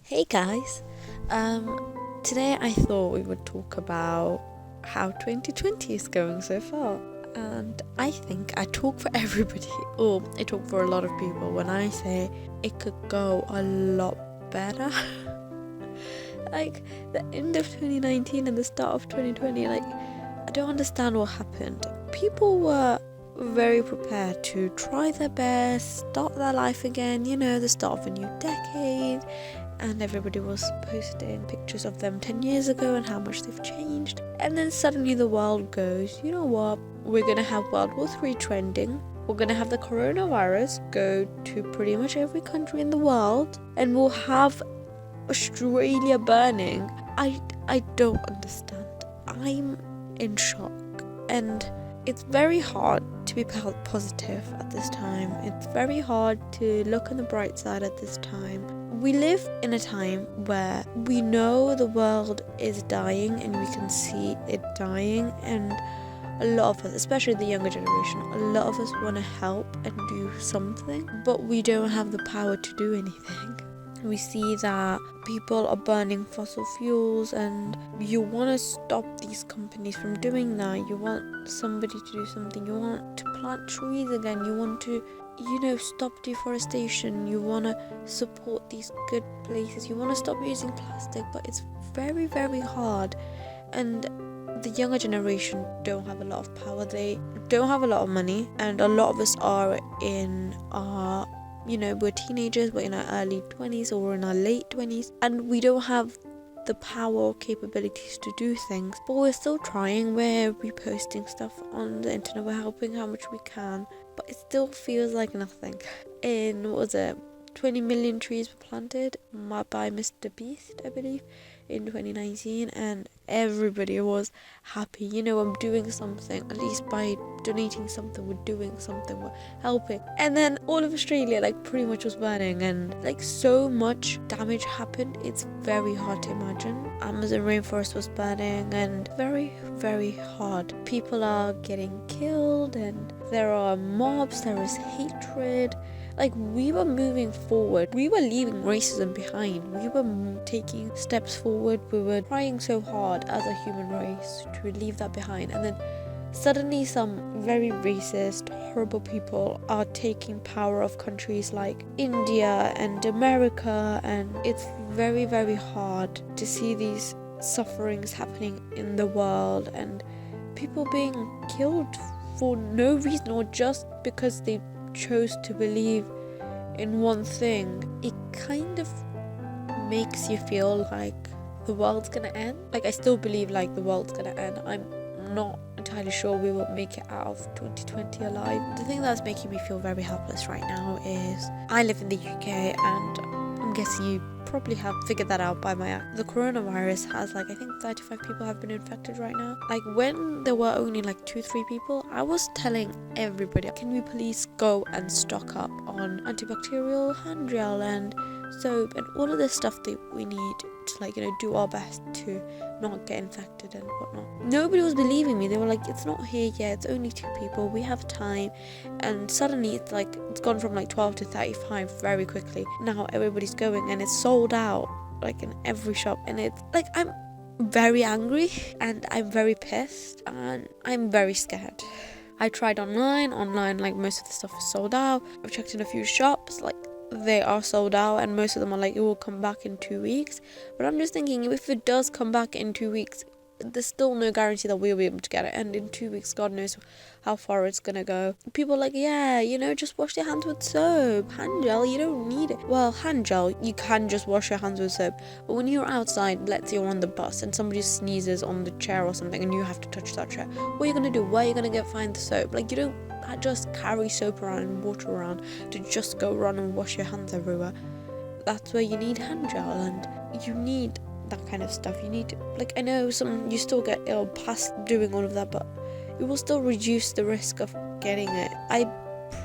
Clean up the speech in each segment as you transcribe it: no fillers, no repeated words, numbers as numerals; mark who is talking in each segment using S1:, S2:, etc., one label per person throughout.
S1: Hey guys, today I thought we would talk about how 2020 is going so far. And I think I talk for everybody, or I talk for a lot of people when I say it could go a lot better. Like the end of 2019 and the start of 2020, I don't understand what happened. People were very prepared to try their best, start their life again, the start of a new decade. And everybody was posting pictures of them 10 years ago and how much they've changed. And then suddenly the world goes, you know what, we're going to have World War III trending. We're going to have the coronavirus go to pretty much every country in the world. And we'll have Australia burning. I don't understand. I'm in shock. And it's very hard to be positive at this time. It's very hard to look on the bright side at this time. We live in a time where we know the world is dying and we can see it dying, and a lot of us, especially the younger generation, a lot of us want to help and do something, but we don't have the power to do anything. We see that people are burning fossil fuels, and you want to stop these companies from doing that. You want somebody to do something. You want to plant trees again. You want to, stop deforestation. You want to support these good places. You want to stop using plastic, but it's very, very hard. And the younger generation don't have a lot of power. They don't have a lot of money, and a lot of us are in our we're teenagers, we're in our early 20s or we're in our late 20s, and we don't have the power or capabilities to do things, but we're still trying. We're reposting stuff on the internet, we're helping how much we can, but it still feels like nothing. In, 20 million trees were planted by Mr. Beast, I believe, in 2019, and everybody was happy. I'm doing something. At least by donating something, we're doing something, we're helping. And then all of Australia pretty much was burning, and so much damage happened. It's very hard to imagine. Amazon rainforest was burning, and very, very hard. People are getting killed, and there are mobs, there is hatred. We were moving forward. We were leaving racism behind. We were taking steps forward. We were trying so hard as a human race to leave that behind. And then suddenly some very racist, horrible people are taking power of countries like India and America. And it's very, very hard to see these sufferings happening in the world and people being killed for no reason or just because they chose to believe in one thing. It kind of makes you feel like the world's gonna end. I still believe the world's gonna end. I'm not entirely sure we will make it out of 2020 alive. The thing that's making me feel very helpless right now is I live in the UK, and I'm guessing you probably have figured that out by my act. The coronavirus has I think 35 people have been infected right now. When there were only 2-3 people, I was telling everybody, can we please go and stock up on antibacterial hand gel and soap and all of this stuff that we need to do our best to not get infected and whatnot. Nobody was believing me. They were it's not here yet, it's only 2 people, we have time. And suddenly it's gone from 12 to 35 very quickly. Now everybody's going and it's sold out in every shop, and it's I'm very angry and I'm very pissed and I'm very scared. I tried online most of the stuff is sold out. I've checked in a few shops, they are sold out, and most of them are it will come back in 2 weeks. But I'm just thinking, if it does come back in 2 weeks, there's still no guarantee that we'll be able to get it, and in 2 weeks God knows how far it's gonna go. People just wash your hands with soap. Hand gel, you don't need it. Well, hand gel, you can just wash your hands with soap, but when you're outside, let's say you're on the bus and somebody sneezes on the chair or something and you have to touch that chair, what are you gonna do? Where are you gonna find the soap? You don't just carry soap around and water around to just go run and wash your hands everywhere. That's where you need hand gel, and you need that kind of stuff. You need I know you still get ill past doing all of that, but it will still reduce the risk of getting it. I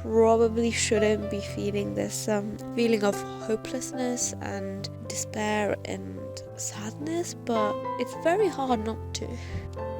S1: probably shouldn't be feeling this feeling of hopelessness and despair and sadness, but it's very hard not to.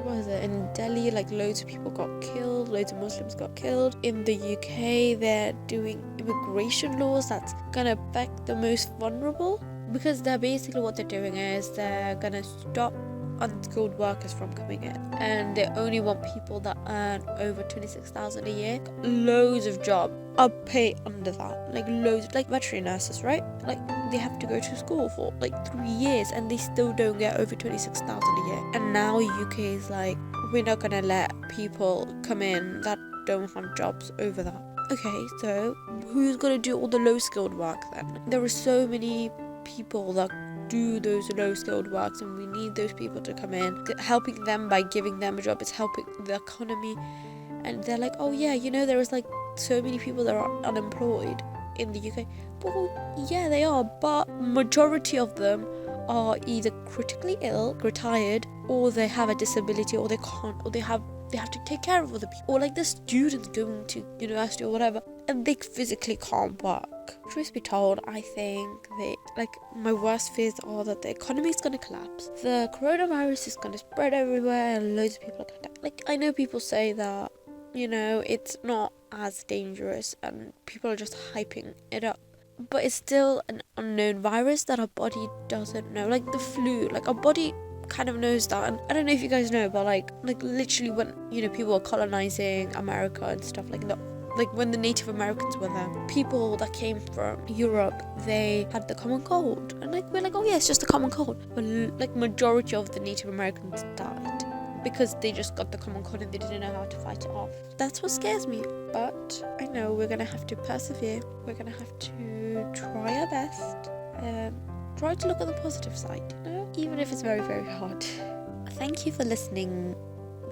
S1: What was it? In Delhi, loads of people got killed, loads of Muslims got killed. In the UK, they're doing immigration laws that's gonna affect the most vulnerable. because they're basically, what they're doing is they're gonna stop unskilled workers from coming in, and they only want people that earn over 26,000 a year. Loads of jobs are paid under that, like loads, like veterinary nurses, right? Like they have to go to school for like 3 years and they still don't get over 26,000 a year. And now UK is like, we're not gonna let people come in that don't have jobs over that. Okay, so who's gonna do all the low skilled work then? There are so many people that do those low skilled works, and we need those people to come in. Helping them by giving them a job is helping the economy. And they're like, oh yeah, there is like so many people that are unemployed in the UK. Well, yeah, they are, but majority of them are either critically ill, retired, or they have a disability, or they can't, or they have to take care of other people, or like the students going to university or whatever, and they physically can't work. Truth be told, I think my worst fears are that the economy is going to collapse, the coronavirus is going to spread everywhere, and loads of people are going to die. Like, I know people say that, it's not as dangerous and people are just hyping it up, but it's still an unknown virus that our body doesn't know. Like the flu, like our body kind of knows that. And I don't know if you guys know, but like literally when people were colonizing America and stuff, like when the Native Americans were there, people that came from Europe, they had the common cold, and like we're like, oh yeah, it's just a common cold, but like majority of the Native Americans died because they just got the common cold and they didn't know how to fight it off. That's what scares me, but I know we're gonna have to persevere. We're gonna have to try our best, try to look at the positive side, even if it's very, very hard. Thank you for listening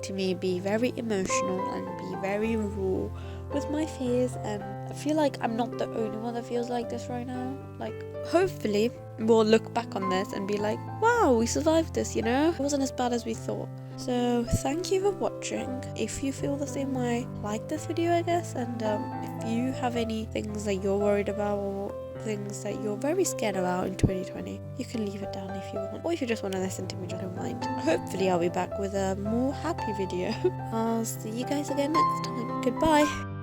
S1: to me be very emotional and be very raw with my fears, and I feel like I'm not the only one that feels like this right now. Like, hopefully we'll look back on this and be like, wow, we survived this, it wasn't as bad as we thought. So thank you for watching. If you feel the same way, like this video, I guess, and if you have any things that you're worried about or things that you're very scared about in 2020, you can leave it down if you want, or if you just want to listen to me, just don't mind. Hopefully I'll be back with a more happy video. I'll see you guys again next time. Goodbye.